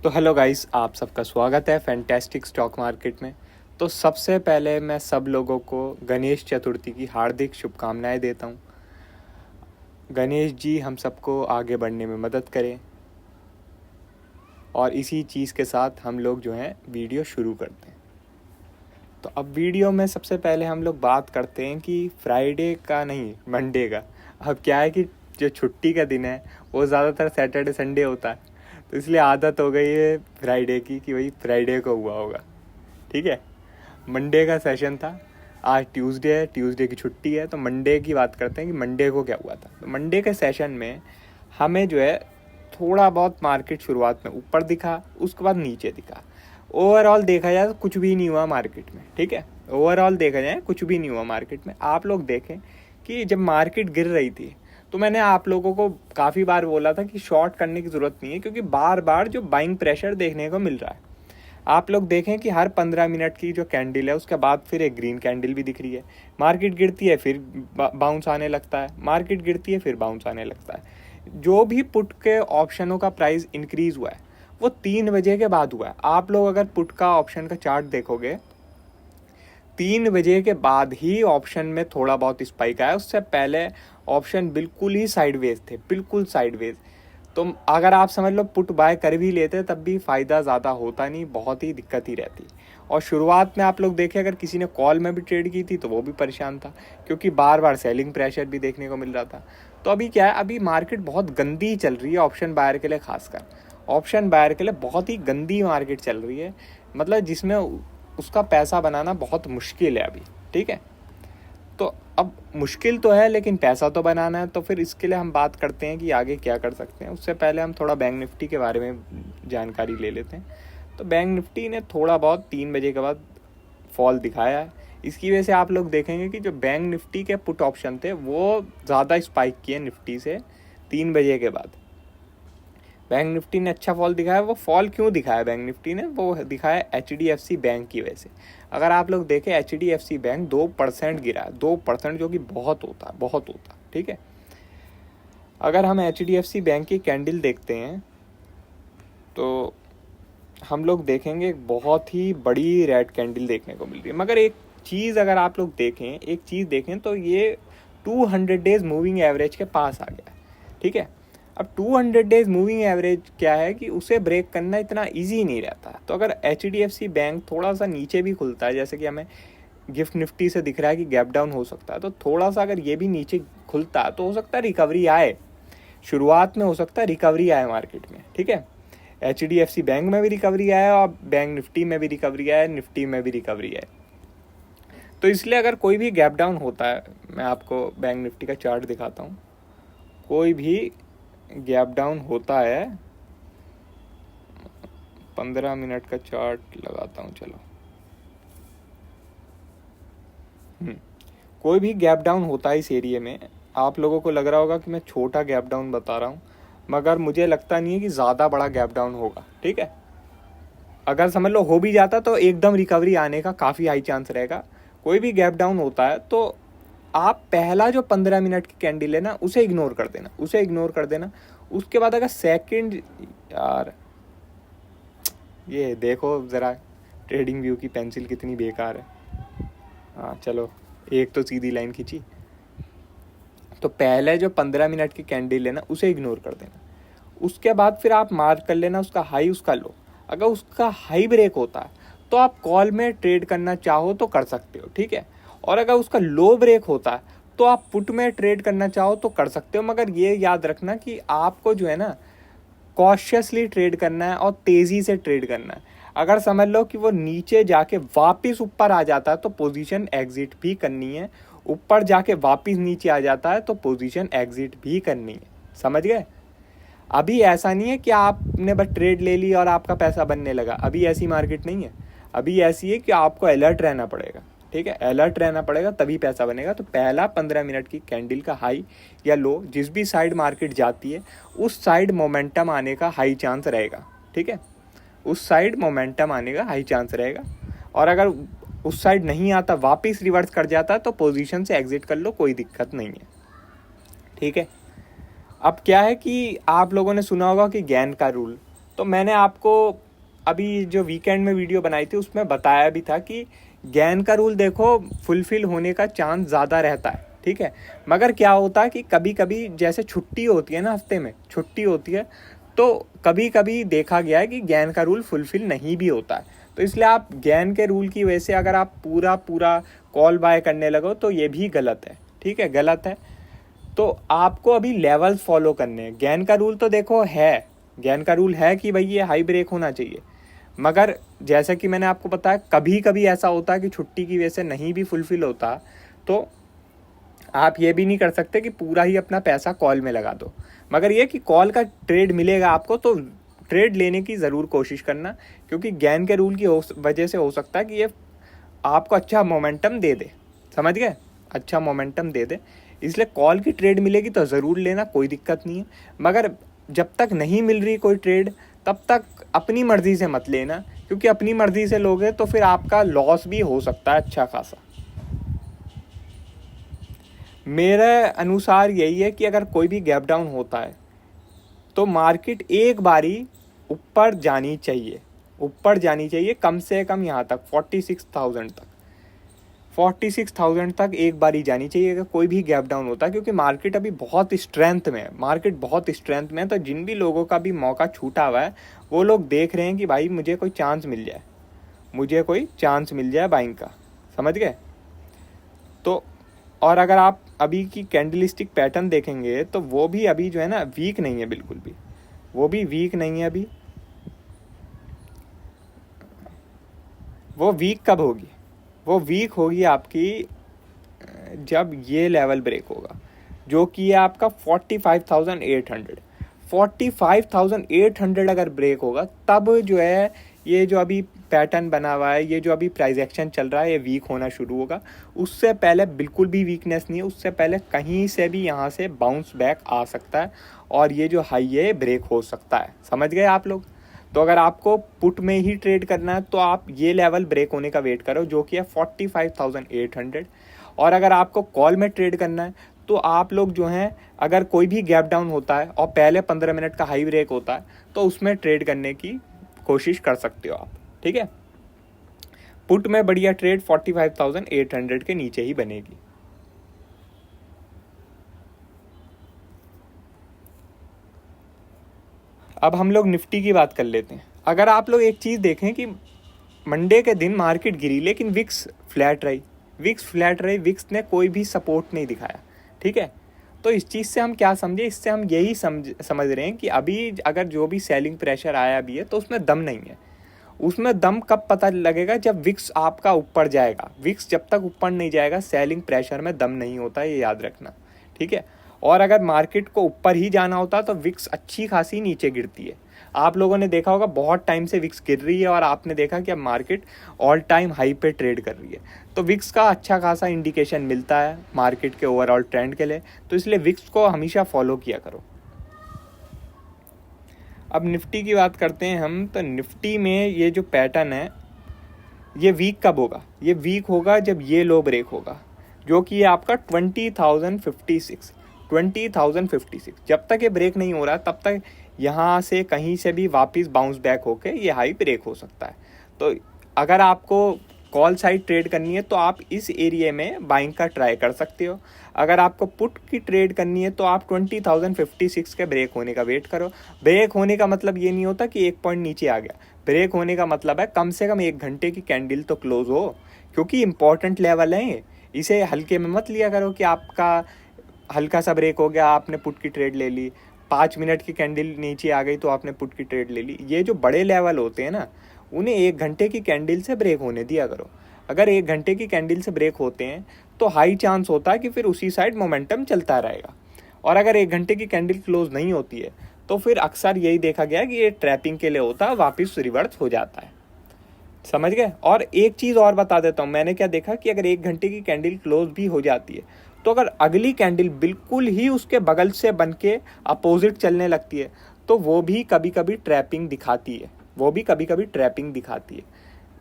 तो hello guys, आप सबका स्वागत है फैंटास्टिक स्टॉक मार्केट में। तो सबसे पहले मैं सब लोगों को गणेश चतुर्थी की हार्दिक शुभकामनाएं देता हूं। गणेश जी हम सबको आगे बढ़ने में मदद करें। और इसी चीज़ के साथ हम लोग जो हैं वीडियो शुरू करते हैं। तो अब वीडियो में सबसे पहले हम लोग बात करते हैं कि फ्राइडे का नहीं, मंडे का। अब क्या है कि जो छुट्टी का दिन है वो ज़्यादातर सैटरडे संडे होता है, तो इसलिए आदत हो गई है फ्राइडे की कि वही फ्राइडे को हुआ होगा। ठीक है, मंडे का सेशन था। आज ट्यूसडे है, ट्यूसडे की छुट्टी है, तो मंडे की बात करते हैं कि मंडे को क्या हुआ था। तो मंडे के सेशन में हमें जो है थोड़ा बहुत मार्केट शुरुआत में ऊपर दिखा, उसके बाद नीचे दिखा। ओवरऑल देखा जाए तो कुछ भी नहीं हुआ मार्केट में। ठीक है, ओवरऑल देखा जाए कुछ भी नहीं हुआ मार्केट में। आप लोग देखें कि जब मार्केट गिर रही थी तो मैंने आप लोगों को काफ़ी बार बोला था कि शॉर्ट करने की ज़रूरत नहीं है, क्योंकि बार बार जो बाइंग प्रेशर देखने को मिल रहा है। आप लोग देखें कि हर 15 मिनट की जो कैंडल है उसके बाद फिर एक ग्रीन कैंडल भी दिख रही है। मार्केट गिरती है फिर बाउंस आने लगता है, मार्केट गिरती है फिर बाउंस आने लगता है। जो भी पुट के ऑप्शनों का प्राइस इंक्रीज हुआ है वो 3 बजे के बाद हुआ है। आप लोग अगर पुट का ऑप्शन का चार्ट देखोगे, 3 बजे के बाद ही ऑप्शन में थोड़ा बहुत स्पाइक आया। उससे पहले ऑप्शन बिल्कुल ही साइडवेज थे, बिल्कुल साइडवेज। तो अगर आप समझ लो पुट बाय कर भी लेते तब भी फ़ायदा ज़्यादा होता नहीं, बहुत ही दिक्कत ही रहती। और शुरुआत में आप लोग देखें, अगर किसी ने कॉल में भी ट्रेड की थी तो वो भी परेशान था, क्योंकि बार बार सेलिंग प्रेशर भी देखने को मिल रहा था। तो अभी क्या है, अभी मार्केट बहुत गंदी चल रही है ऑप्शन बायर के लिए। खासकर ऑप्शन बायर के लिए बहुत ही गंदी मार्केट चल रही है, मतलब जिसमें उसका पैसा बनाना बहुत मुश्किल है अभी। ठीक है, तो अब मुश्किल तो है लेकिन पैसा तो बनाना है। तो फिर इसके लिए हम बात करते हैं कि आगे क्या कर सकते हैं। उससे पहले हम थोड़ा बैंक निफ्टी के बारे में जानकारी ले लेते हैं। तो बैंक निफ्टी ने थोड़ा बहुत 3 बजे के बाद फॉल दिखाया है। इसकी वजह से आप लोग देखेंगे कि जो बैंक निफ्टी के पुट ऑप्शन थे वो ज़्यादा स्पाइक किए निफ्टी से 3 बजे के बाद। बैंक निफ्टी ने अच्छा फॉल दिखाया। वो फॉल क्यों दिखाया बैंक निफ्टी ने, वो दिखाया HDFC बैंक की वजह से। अगर आप लोग देखें HDFC बैंक 2% गिरा है, 2%, जो कि बहुत होता है, बहुत होता है। ठीक है, अगर हम HDFC बैंक की कैंडल देखते हैं तो हम लोग देखेंगे एक बहुत ही बड़ी रेड कैंडल देखने को मिल रही है। मगर एक चीज़ अगर आप लोग देखें, एक चीज़ देखें तो ये 200 डेज मूविंग एवरेज के पास आ गया है। ठीक है, अब 200 डेज मूविंग एवरेज क्या है कि उसे ब्रेक करना इतना इजी नहीं रहता। तो अगर HDFC बैंक थोड़ा सा नीचे भी खुलता है, जैसे कि हमें गिफ्ट निफ्टी से दिख रहा है कि गैप डाउन हो सकता है, तो थोड़ा सा अगर ये भी नीचे खुलता है तो हो सकता है रिकवरी आए। शुरुआत में हो सकता है रिकवरी आए मार्केट में। ठीक है, HDFC बैंक में भी रिकवरी आया और बैंक निफ्टी में भी रिकवरी आया, निफ्टी में भी रिकवरी आए। तो इसलिए अगर कोई भी गैप डाउन होता है, मैं आपको बैंक निफ्टी का चार्ट दिखाता हूँ। कोई भी गैप डाउन होता है, 15 मिनट का चार्ट लगाता हूँ, चलो। कोई भी गैप डाउन होता है इस एरिया में, आप लोगों को लग रहा होगा कि मैं छोटा गैप डाउन बता रहा हूँ, मगर मुझे लगता नहीं है कि ज़्यादा बड़ा गैप डाउन होगा। ठीक है, अगर समझ लो हो भी जाता तो एकदम रिकवरी आने का काफ़ी हाई चांस रहेगा। कोई भी गैप डाउन होता है तो आप पहला जो 15 मिनट की कैंडल है ना उसे इग्नोर कर देना, उसे इग्नोर कर देना। उसके बाद अगर सेकंड, यार ये देखो ज़रा ट्रेडिंग व्यू की पेंसिल कितनी बेकार है। हाँ चलो, एक तो सीधी लाइन खींची। तो पहले जो 15 मिनट की कैंडल है ना उसे इग्नोर कर देना। उसके बाद फिर आप मार्क कर लेना उसका हाई, उसका लो। अगर उसका हाई ब्रेक होता है तो आप कॉल में ट्रेड करना चाहो तो कर सकते हो। ठीक है, और अगर उसका लो ब्रेक होता है तो आप पुट में ट्रेड करना चाहो तो कर सकते हो। मगर ये याद रखना कि आपको जो है ना कॉशियसली ट्रेड करना है और तेज़ी से ट्रेड करना है। अगर समझ लो कि वो नीचे जाके वापस ऊपर आ जाता है तो पोजीशन एग्जिट भी करनी है। ऊपर जाके वापस नीचे आ जाता है तो पोजीशन एग्जिट भी करनी है। समझ गए? अभी ऐसा नहीं है कि आपने बस ट्रेड ले ली और आपका पैसा बनने लगा। अभी ऐसी मार्केट नहीं है। अभी ऐसी है कि आपको अलर्ट रहना पड़ेगा। ठीक है, अलर्ट रहना पड़ेगा तभी पैसा बनेगा। तो पहला 15 मिनट की कैंडल का हाई या लो, जिस भी साइड मार्केट जाती है उस साइड मोमेंटम आने का हाई चांस रहेगा। ठीक है, उस साइड मोमेंटम आने का हाई चांस रहेगा। और अगर उस साइड नहीं आता, वापस रिवर्स कर जाता है तो पोजीशन से एग्जिट कर लो, कोई दिक्कत नहीं है। ठीक है, अब क्या है कि आप लोगों ने सुना होगा कि गैन का रूल। तो मैंने आपको अभी जो वीकेंड में वीडियो बनाई थी उसमें बताया भी था कि गैन का रूल देखो फुलफिल होने का चांस ज़्यादा रहता है, ठीक है। मगर क्या होता है कि कभी कभी जैसे छुट्टी होती है ना, हफ्ते में छुट्टी होती है, तो कभी कभी देखा गया है कि गैन का रूल फुलफिल नहीं भी होता है। तो इसलिए आप गैन के रूल की वजह से अगर आप पूरा पूरा कॉल बाय करने लगो तो ये भी गलत है, ठीक है, गलत है। तो आपको अभी लेवल्स फॉलो करने हैं। गैन का रूल तो देखो है, गैन का रूल है कि भाई ये हाई ब्रेक होना चाहिए, मगर जैसा कि मैंने आपको बताया कभी कभी ऐसा होता है कि छुट्टी की वजह से नहीं भी फुलफिल होता, तो आप ये भी नहीं कर सकते कि पूरा ही अपना पैसा कॉल में लगा दो। मगर ये कि कॉल का ट्रेड मिलेगा आपको तो ट्रेड लेने की ज़रूर कोशिश करना, क्योंकि गैन के रूल की वजह से हो सकता है कि ये आपको अच्छा मोमेंटम दे दे, समझ गए, अच्छा मोमेंटम दे दे। इसलिए कॉल की ट्रेड मिलेगी तो ज़रूर लेना, कोई दिक्कत नहीं है। मगर जब तक नहीं मिल रही कोई ट्रेड तब तक अपनी मर्ज़ी से मत लेना, क्योंकि अपनी मर्ज़ी से लोगे तो फिर आपका लॉस भी हो सकता है अच्छा खासा। मेरे अनुसार यही है कि अगर कोई भी गैप डाउन होता है तो मार्केट एक बारी ऊपर जानी चाहिए, ऊपर जानी चाहिए कम से कम यहाँ तक 46,000 तक, 46,000 तक एक बारी जानी चाहिए अगर कोई भी गैप डाउन होता है, क्योंकि मार्केट अभी बहुत स्ट्रेंथ में है, मार्केट बहुत स्ट्रेंथ में है। तो जिन भी लोगों का भी मौका छूटा हुआ है वो लोग देख रहे हैं कि भाई मुझे कोई चांस मिल जाए, मुझे कोई चांस मिल जाए बाइंग का, समझ गए। तो और अगर आप अभी की कैंडलस्टिक पैटर्न देखेंगे तो वो भी अभी जो है ना वीक नहीं है, बिल्कुल भी वो भी वीक नहीं है अभी। वो वीक कब होगी, वो वीक होगी आपकी जब ये लेवल ब्रेक होगा, जो कि है आपका 45,800, 45,800 अगर ब्रेक होगा तब जो है ये जो अभी पैटर्न बना हुआ है, ये जो अभी प्राइस एक्शन चल रहा है, ये वीक होना शुरू होगा। उससे पहले बिल्कुल भी वीकनेस नहीं है, उससे पहले कहीं से भी यहाँ से बाउंस बैक आ सकता है और ये जो हाई है ब्रेक हो सकता है, समझ गए आप लोग। तो अगर आपको पुट में ही ट्रेड करना है तो आप ये लेवल ब्रेक होने का वेट करो, जो कि है 45,800। और अगर आपको कॉल में ट्रेड करना है तो आप लोग जो हैं अगर कोई भी गैप डाउन होता है और पहले 15 मिनट का हाई ब्रेक होता है तो उसमें ट्रेड करने की कोशिश कर सकते हो आप, ठीक है। पुट में बढ़िया ट्रेड 45,800 के नीचे ही बनेगी। अब हम लोग निफ्टी की बात कर लेते हैं। अगर आप लोग एक चीज़ देखें कि मंडे के दिन मार्केट गिरी लेकिन विक्स फ्लैट रही, विक्स फ्लैट रही, विक्स ने कोई भी सपोर्ट नहीं दिखाया, ठीक है। तो इस चीज़ से हम क्या समझे, इससे हम यही समझ रहे हैं कि अभी अगर जो भी सेलिंग प्रेशर आया भी है तो उसमें दम नहीं है। उसमें दम कब पता लगेगा, जब विक्स आपका ऊपर जाएगा। विक्स जब तक ऊपर नहीं जाएगा सेलिंग प्रेशर में दम नहीं होता, ये याद रखना, ठीक है। और अगर मार्केट को ऊपर ही जाना होता तो विक्स अच्छी खासी नीचे गिरती है। आप लोगों ने देखा होगा बहुत टाइम से विक्स गिर रही है और आपने देखा कि अब मार्केट ऑल टाइम हाई पे ट्रेड कर रही है। तो विक्स का अच्छा खासा इंडिकेशन मिलता है मार्केट के ओवरऑल ट्रेंड के लिए, तो इसलिए विक्स को हमेशा फॉलो किया करो। अब निफ्टी की बात करते हैं हम। तो निफ्टी में ये जो पैटर्न है ये वीक कब होगा, ये वीक होगा जब ये लो ब्रेक होगा, जो कि ये आपका 20,056, 20,056। जब तक ये ब्रेक नहीं हो रहा तब तक यहाँ से कहीं से भी वापस बाउंस बैक होके ये हाई ब्रेक हो सकता है। तो अगर आपको कॉल साइड ट्रेड करनी है तो आप इस एरिया में बाइंग का ट्राई कर सकते हो। अगर आपको पुट की ट्रेड करनी है तो आप 20,056 के ब्रेक होने का वेट करो। ब्रेक होने का मतलब ये नहीं होता कि एक पॉइंट नीचे आ गया, ब्रेक होने का मतलब है कम से कम 1 घंटे की कैंडल तो क्लोज हो, क्योंकि इंपॉर्टेंट लेवल है। इसे हल्के में मत लिया करो कि आपका हल्का सा ब्रेक हो गया आपने पुट की ट्रेड ले ली, 5 मिनट की कैंडल नीचे आ गई तो आपने पुट की ट्रेड ले ली। ये जो बड़े लेवल होते हैं ना उन्हें 1 घंटे की कैंडल से ब्रेक होने दिया करो। अगर 1 घंटे की कैंडल से ब्रेक होते हैं तो हाई चांस होता है कि फिर उसी साइड मोमेंटम चलता रहेगा। और अगर 1 घंटे की कैंडल क्लोज नहीं होती है तो फिर अक्सर यही देखा गया कि ये ट्रैपिंग के लिए होता है, वापस रिवर्स हो जाता है, समझ गए। और एक चीज़ और बता देता हूँ, मैंने क्या देखा कि अगर 1 घंटे की कैंडल क्लोज भी हो जाती है तो अगर अगली कैंडल बिल्कुल ही उसके बगल से बन के अपोजिट चलने लगती है तो वो भी कभी कभी ट्रैपिंग दिखाती है, वो भी कभी कभी ट्रैपिंग दिखाती है।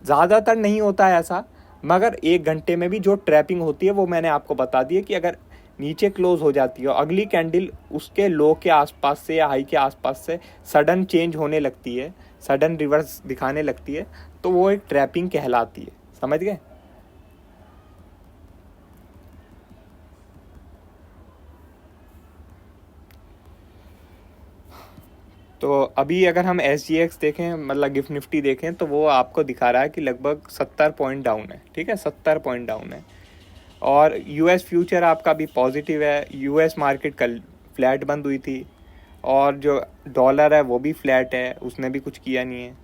ज़्यादातर नहीं होता है ऐसा, मगर 1 घंटे में भी जो ट्रैपिंग होती है वो मैंने आपको बता दी है कि अगर नीचे क्लोज हो जाती है और अगली कैंडल उसके लो के आसपास से या हाई के आसपास से सडन चेंज होने लगती है, सडन रिवर्स दिखाने लगती है, तो वो एक ट्रैपिंग कहलाती है। समझ गए? तो अभी अगर हम SGX देखें, मतलब गिफ्ट निफ्टी देखें, तो वो आपको दिखा रहा है कि लगभग 70 पॉइंट डाउन है। ठीक है, 70 पॉइंट डाउन है। और US फ्यूचर आपका भी पॉजिटिव है। US मार्केट कल फ्लैट बंद हुई थी और जो डॉलर है वो भी फ्लैट है, उसने भी कुछ किया नहीं है।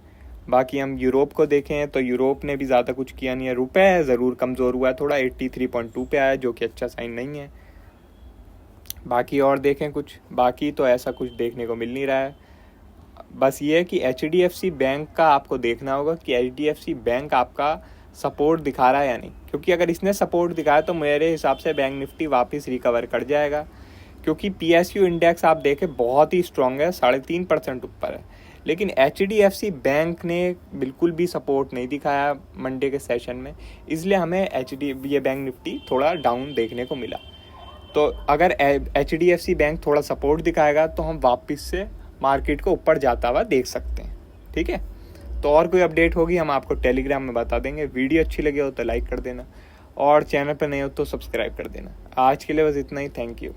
बाकी हम यूरोप को देखें तो यूरोप ने भी ज़्यादा कुछ किया नहीं है। रुपए ज़रूर कमज़ोर हुआ है थोड़ा, 83.2 पे आया, जो कि अच्छा साइन नहीं है। बाकी और देखें कुछ, बाकी तो ऐसा कुछ देखने को मिल नहीं रहा है। बस ये है कि HDFC बैंक का आपको देखना होगा कि HDFC बैंक आपका सपोर्ट दिखा रहा है या नहीं, क्योंकि अगर इसने सपोर्ट दिखाया तो मेरे हिसाब से बैंक निफ्टी वापस रिकवर कर जाएगा, क्योंकि PSU इंडेक्स आप देखें बहुत ही स्ट्रांग है, 3.5% ऊपर है। लेकिन HDFC बैंक ने बिल्कुल भी सपोर्ट नहीं दिखाया मंडे के सेशन में, इसलिए हमें ये बैंक निफ्टी थोड़ा डाउन देखने को मिला। तो अगर HDFC बैंक थोड़ा सपोर्ट दिखाएगा तो हम वापस से मार्केट को ऊपर जाता हुआ देख सकते हैं। ठीक है, तो और कोई अपडेट होगी हम आपको टेलीग्राम में बता देंगे। वीडियो अच्छी लगी हो तो लाइक कर देना और चैनल पर नए हो तो सब्सक्राइब कर देना। आज के लिए बस इतना ही। Thank you.